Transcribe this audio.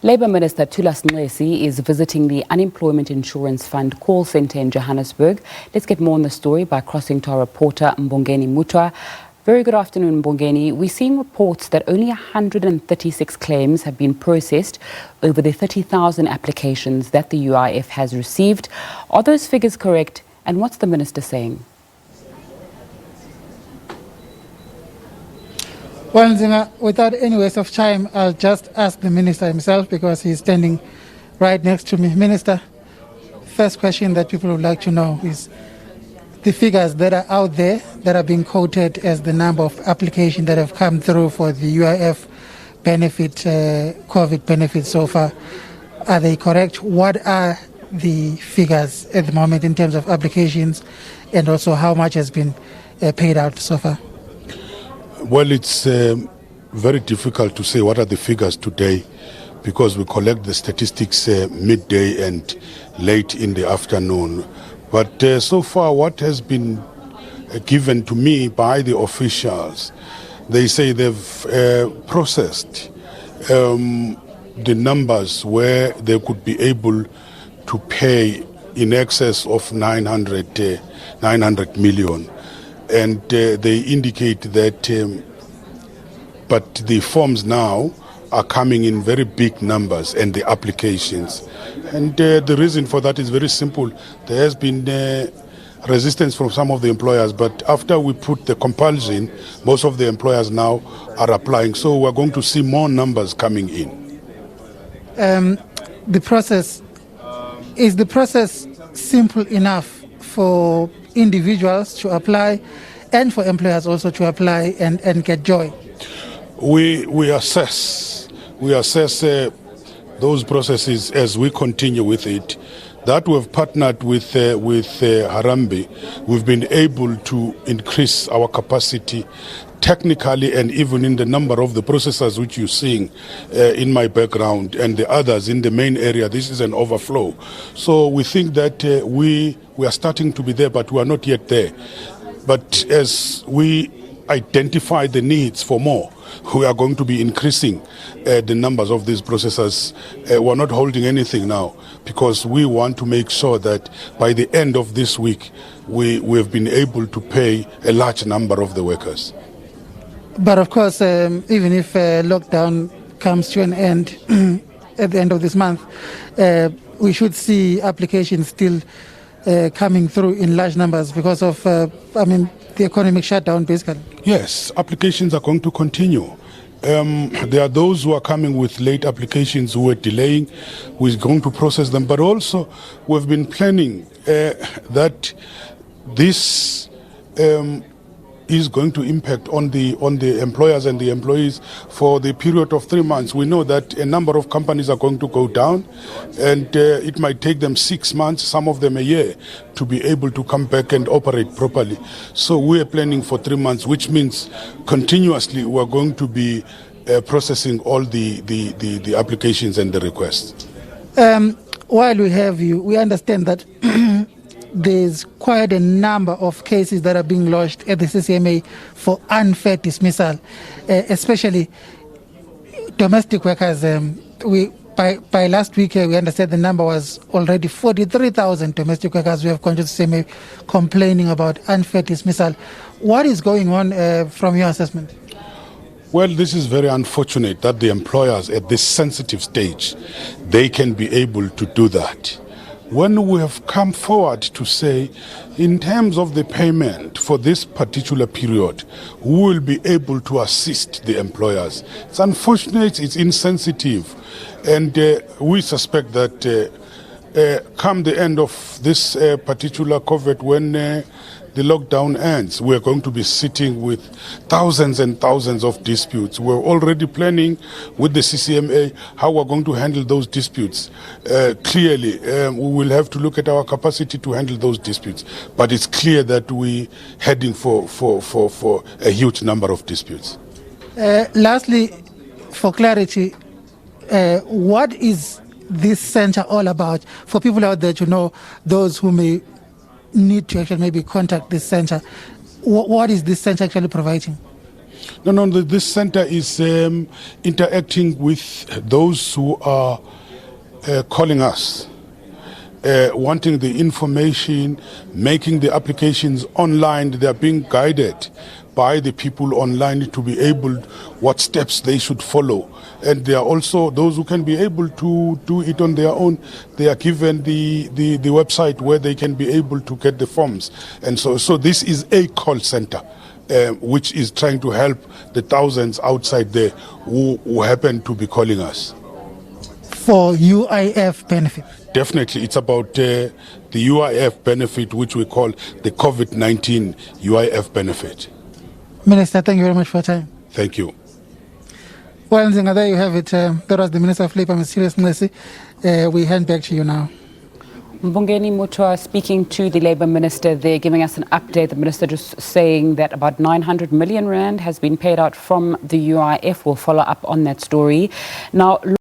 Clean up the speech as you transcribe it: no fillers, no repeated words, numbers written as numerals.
Labour Minister Thulas Nxesi is visiting the Unemployment Insurance Fund call centre in Johannesburg. Let's get more on the story by crossing to our reporter Mbongeni Muthwa. Very good afternoon, Mbongeni. We're seeing reports that only 136 claims have been processed over the 30,000 applications that the UIF has received. Are those figures correct? And what's the minister saying? Well, Nzima, without any waste of time, I'll just ask the minister himself because he's standing right next to me. Minister, first question that people would like to know is the figures that are out there that are being quoted as the number of applications that have come through for the UIF benefit, COVID benefits so far. Are they correct? What are the figures at the moment in terms of applications, and also how much has been paid out so far? Well, it's very difficult to say what are the figures today because we collect the statistics midday and late in the afternoon. But so far what has been given to me by the officials, they say they've processed the numbers where they could be able to pay in excess of 900 million. And they indicate that, but the forms now are coming in very big numbers and the applications. And the reason for that is very simple. There has been resistance from some of the employers, but after we put the compulsion, most of the employers now are applying. So we're going to see more numbers coming in. Is the process simple enough for individuals to apply and for employers also to apply and get joy? We assess those processes as we continue with it. That we've partnered with Harambee, we've been able to increase our capacity technically and even in the number of the processors which you're seeing in my background and the others in the main area. This is an overflow. So we think that we are starting to be there, but we are not yet there. But as we identify the needs for more, we are going to be increasing the numbers of these processors. We're not holding anything now because we want to make sure that by the end of this week, we've been able to pay a large number of the workers. But of course, even if lockdown comes to an end at the end of this month, we should see applications still coming through in large numbers because of, the economic shutdown, basically. Yes, applications are going to continue. There are those who are coming with late applications who are delaying. We're going to process them. But also, we've been planning that this is going to impact on the employers and the employees for the period of 3 months. We know that a number of companies are going to go down, and it might take them 6 months, some of them a year, to be able to come back and operate properly. So we are planning for 3 months, which means continuously we are going to be processing all the applications and the requests. While we have you, we understand that there's quite a number of cases that are being lodged at the CCMA for unfair dismissal, especially domestic workers. By last week, we understand the number was already 43,000 domestic workers who have gone to the CCMA complaining about unfair dismissal. What is going on from your assessment? Well, this is very unfortunate that the employers at this sensitive stage, they can be able to do that. When we have come forward to say, in terms of the payment for this particular period, we will be able to assist the employers. It's unfortunate, it's insensitive, and we suspect that come the end of this particular COVID, when the lockdown ends, we're going to be sitting with thousands and thousands of disputes. We're already planning with the CCMA how we're going to handle those disputes. Clearly, we will have to look at our capacity to handle those disputes. But it's clear that we're heading for a huge number of disputes. Lastly, for clarity, what is this center all about? For people out there to know, those who may need to actually maybe contact this center, what is this center actually providing? No, this center is interacting with those who are calling us, wanting the information, making the applications online. They are being guided by the people online to be able what steps they should follow. And there are also those who can be able to do it on their own. They are given the website where they can be able to get the forms. And so this is a call center which is trying to help the thousands outside there who happen to be calling us. For UIF benefit? Definitely, it's about the UIF benefit, which we call the COVID-19 UIF benefit. Minister, thank you very much for your time. Thank you. Well, Nzinga, there you have it. That was the Minister of Labour, Minister Thulas Nxesi. We hand back to you now. Mbongeni Muthwa speaking to the Labour Minister there, giving us an update. The Minister just saying that about 900 million rand has been paid out from the UIF. We'll follow up on that story. Now.